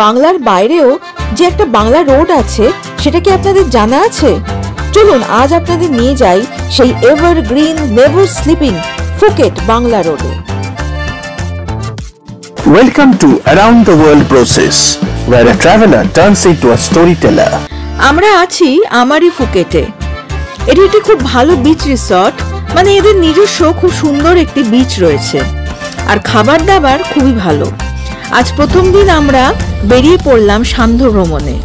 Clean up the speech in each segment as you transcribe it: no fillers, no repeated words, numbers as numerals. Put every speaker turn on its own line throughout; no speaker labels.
বাংলার বাইরেও যে একটা বাংলা রোড আছে সেটা কি আপনাদের জানা আছে? চলুন আজ আপনাদের নিয়ে যাই সেই evergreen never sleeping Phuket Bangla রোডে।
Welcome to Around the World Process, where a traveler turns into a storyteller.
আমরা আছি আমারই ফুকেটে। এটি একটি খুব ভালো বিচ রিসর্ট, মানে এদের নিজস্ব খুব সুন্দর একটি বিচ রয়েছে আর খাবার দাবার খুবই ভালো। আজ প্রথম দিন আমরা বেরিয়ে পড়লাম সান্ধ্য ভ্রমণে।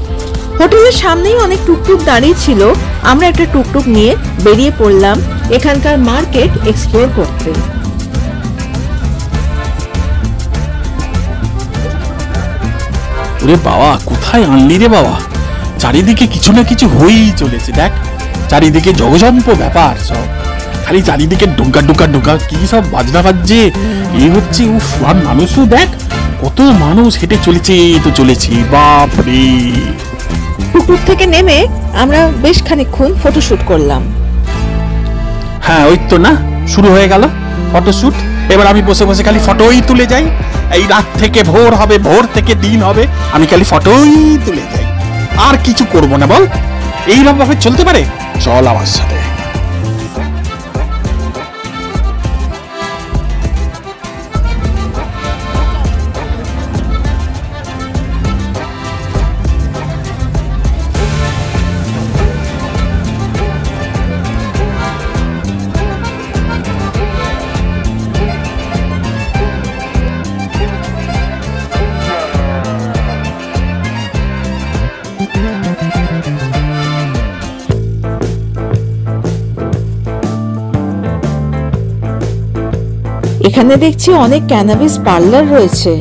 হোটেলের সামনেই অনেক টুকটুক দাঁড়িয়ে ছিল, আমরা একটা টুকটুক নিয়ে বেরিয়ে পড়লাম এখানকার মার্কেট এক্সপ্লোর করতে।
ওরে বাবা, কোথায় আনলি রে বাবা? চারিদিকে কিছু না কিছু হয়েই চলেছে। দেখ চারিদিকে জগজম্প ব্যাপার, সব খালি চারিদিকে ডুঙ্কা ডুঙ্কা ডুঙ্কা কি সব বাজনা বাজছে। এই হচ্ছে উফ, আর মানুষও দেখ কত মানুষ হেঁটে চলেছে তো চলেছে, বাপরে।
টুকটুক থেকে নেমে আমরা বেশ খানিকক্ষণ ফটোশুট করলাম।
হ্যাঁ ওই তো না, শুরু হয়ে গেল ফটোশুট। এবার আমি বসে বসে খালি ফটোই তুলে যাই। এই রাত থেকে ভোর হবে, ভোর থেকে দিন হবে, আমি খালি ফটোই তুলে যাই, আর কিছু করবো না। বল এইরকম ভাবে চলতে পারে? চল আমার সাথে।
এখানে দেখছি অনেক ক্যানাবিস পার্লার রয়েছে।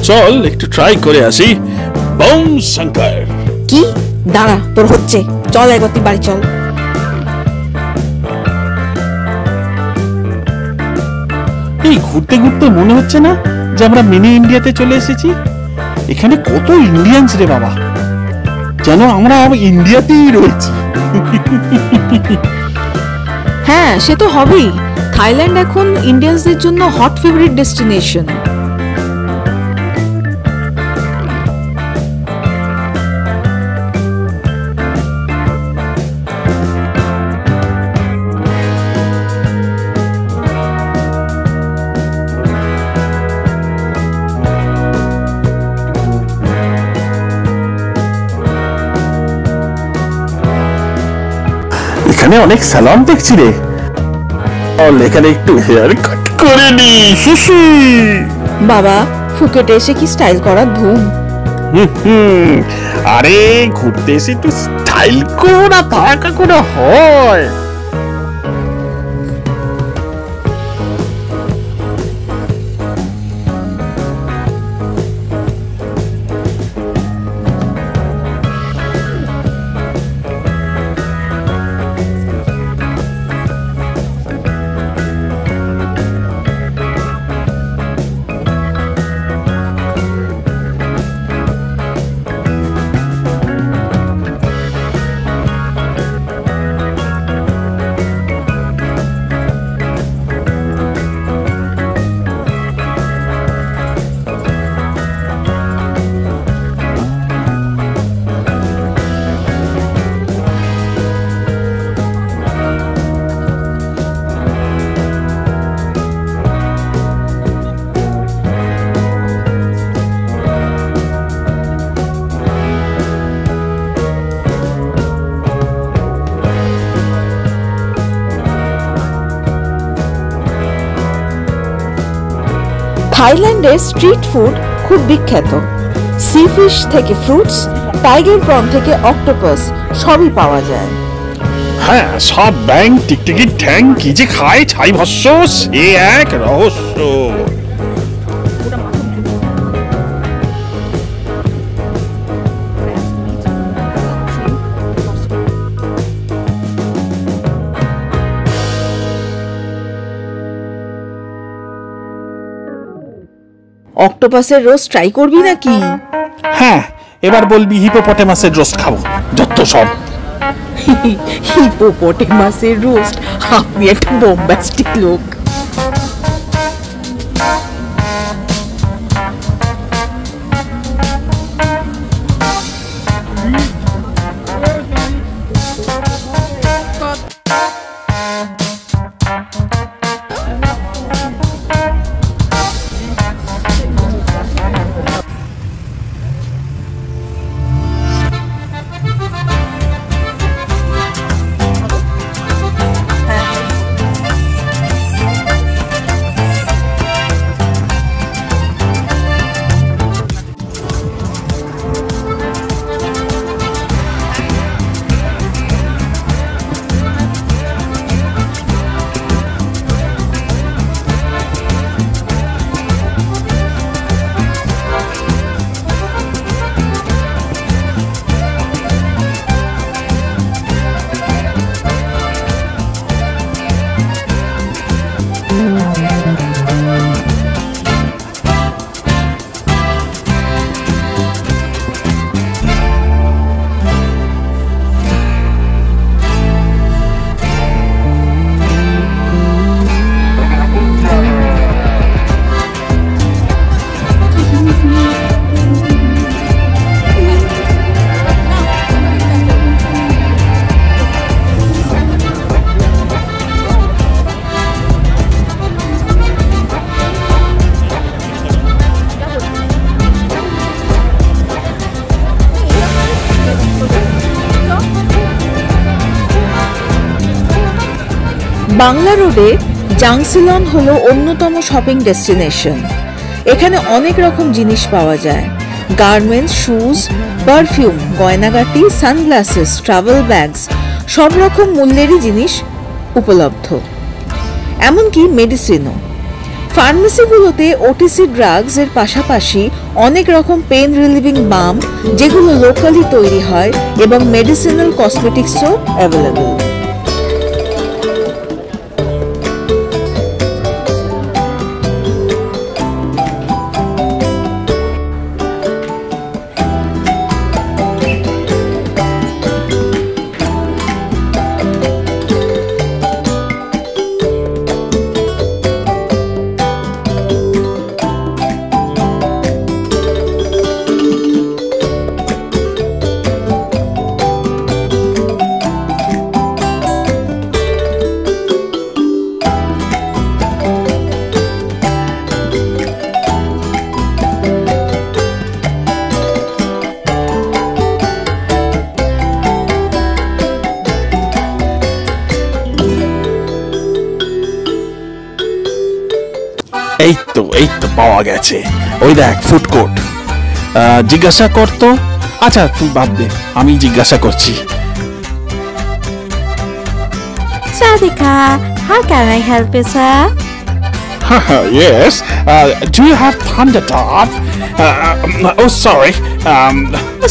চল একটু ট্রাই করে আসি। বম শঙ্কর।
কি দাঁড়া, তোর হচ্ছে, চল এগোতে, বাড়ি চল।
এই ঘুরতে ঘুরতে মনে হচ্ছে না যে আমরা মিনি ইন্ডিয়াতে চলে এসেছি? এখানে কত ইন্ডিয়ান্স রে বাবা, যেন আমরা ইন্ডিয়াতেই রয়েছি।
হ্যাঁ সে তো হবেই, থাইল্যান্ড এখন ইন্ডিয়ানসদের জন্য হট ফেভারিট ডেস্টিনেশন।
এখানে অনেক স্যালন দেখছি রে। এখানে একটু হেয়ার কাট করে নি।
বাবা, ফুকেটে এসে কি স্টাইল করার ধুম।
আরে ঘুরতে এসে একটু স্টাইল করো না, থাকা করে হয়।
থাইল্যান্ডের স্ট্রিট ফুড খুব বিখ্যাত। সি ফিশ থেকে ফ্রুটস, টাইগার প্রন থেকে অক্টোপাস সবই পাওয়া যায়।
হ্যাঁ, সব ব্যাং টিকটিকি ঠ্যাং কি যে খায় ছাই ভস্য, সে এক রহস্য।
অক্টোপাসের রোস্ট ট্রাই করবি নাকি?
হ্যাঁ, এবার বলবি হিপোপটেমাসের রোস্ট খাবো, যত সব।
হিপোপটেমাসের রোস্ট? আপনি একটা বোম্বাস্টিক লোক। বাংলা রোডে জাংসিলন হলো অন্যতম শপিং ডেস্টিনেশন। এখানে অনেক রকম জিনিস পাওয়া যায়, গার্মেন্টস, শুজ, পারফিউম, গয়নাগাটি, সানগ্লাসেস, ট্রাভেল ব্যাগস, সব রকম মূল্যেরই জিনিস উপলব্ধ, এমনকি মেডিসিনও। ফার্মেসিগুলোতে ওটিসি ড্রাগস এর পাশাপাশি অনেক রকম পেন রিলিভিং বাম যেগুলো লোকালি তৈরি হয় এবং মেডিসিনাল কসমেটিক্সও অ্যাভেলেবল।
এই তো পাওয়া গেছে, ওই দেখ ফুড কোর্ট। জিজ্ঞাসা করতো, আচ্ছা তুই বাদ দে, আমি জিজ্ঞাসা করছি।
Sadika, how can I help you, sir?
Yes, do you have thunder top? Oh sorry,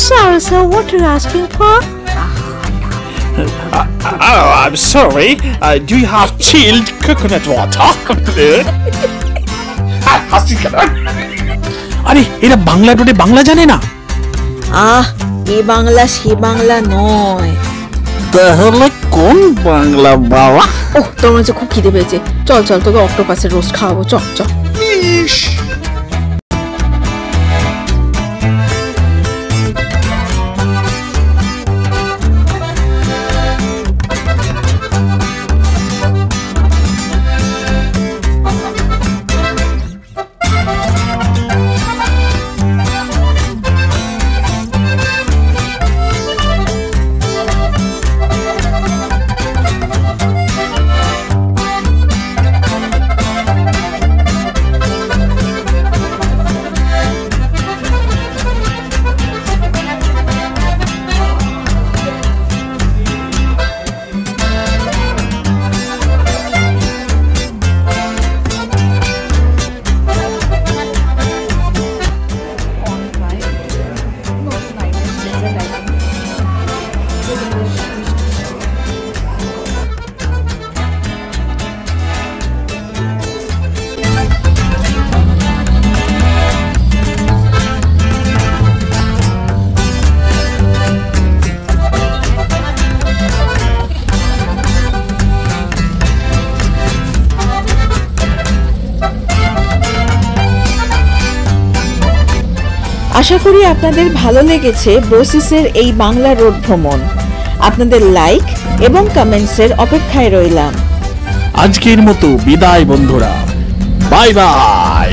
Sorry, sir, what are you asking for?
oh I'm sorry, do you have chilled coconut water? আরে এরা বাংলা রোডে বাংলা জানে না।
এ বাংলা সে বাংলা নয়।
তাহলে কোন বাংলা বাবা?
তোর মধ্যে খুব খিদে পেয়েছে, চল চল তোকে অক্টোপাসের রোস্ট খাওয়াবো, চল চল। আশা করি আপনাদের ভালো লেগেছে ব্রোসিসের এই বাংলা রোড ভ্রমণ। আপনাদের লাইক এবং কমেন্টসের অপেক্ষায় রইলাম।
আজকের মতো বিদায় বন্ধুরা, বাই বাই।